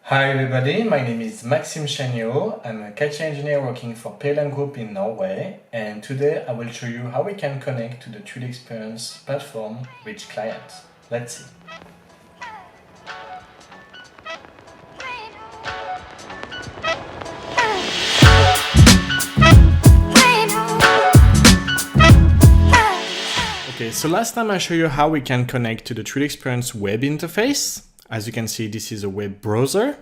Hi everybody, my name is Maxime Chagnot. I'm a KT engineer working for PLM Group in Norway, and today I will show you how we can connect to the 3DEXPERIENCE platform Reach Client. Let's see. Okay, so last time I showed you how we can connect to the 3DEXPERIENCE web interface. As you can see, this is a web browser,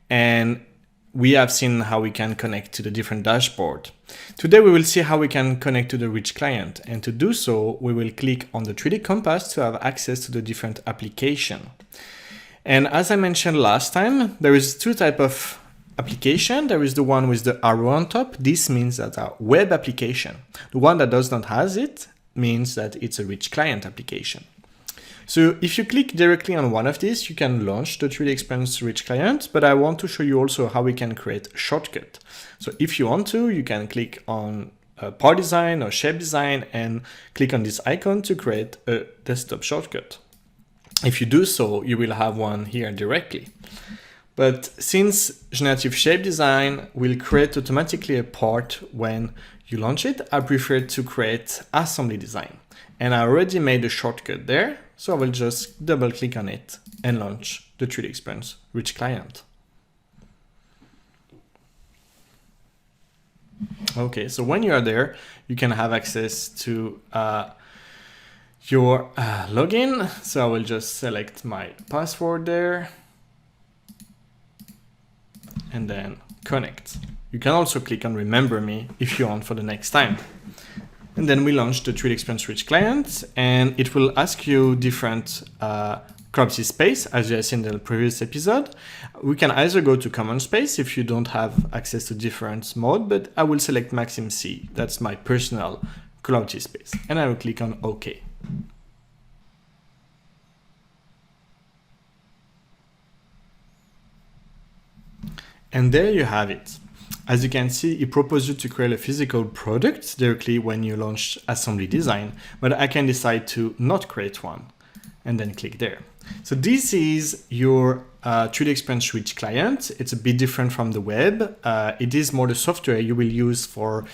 and we have seen how we can connect to the different dashboard. Today we will see how we can connect to the Reach Client, and to do so we will click on the 3D compass to have access to the different application. And as I mentioned last time, there is two types of application. There is the one with the arrow on top. This means that a web application. The one that does not have it means that it's a Reach Client application. So if you click directly on one of these, you can launch the 3DEXPERIENCE Reach Client, but I want to show you also how we can create a shortcut. So if you want to, you can click on part design or shape design and click on this icon to create a desktop shortcut. If you do so, you will have one here directly. But since generative shape design will create automatically a part when you launch it, I prefer to create assembly design. And I already made a shortcut there, so I will just double click on it and launch the 3DEXPERIENCE Reach Client. Okay, so when you are there, you can have access to your login. So I will just select my password there and then connect. You can also click on remember me if you want for the next time. And then we launch the 3DEXPERIENCE Reach Client, and it will ask you different collaborative space, as you have seen in the previous episode. We can either go to common space if you don't have access to different mode, but I will select Maxime C. That's my personal collaborative space. And I will click on OK. And there you have it. As you can see, it proposes you to create a physical product directly when you launch assembly design, but I can decide to not create one and then click there. So this is your 3DEXPERIENCE Reach Client. It's a bit different from the web. It is more the software you will use for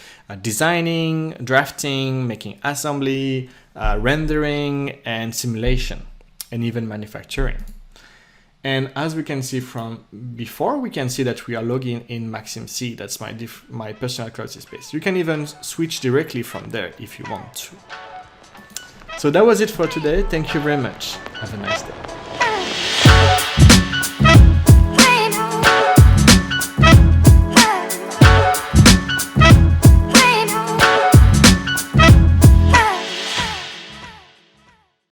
designing, drafting, making assembly, rendering, and simulation, and even manufacturing. And as we can see from before, we can see that we are logging in Maxime C. That's my personal collaborative space. You can even switch directly from there if you want to. So that was it for today. Thank you very much. Have a nice day.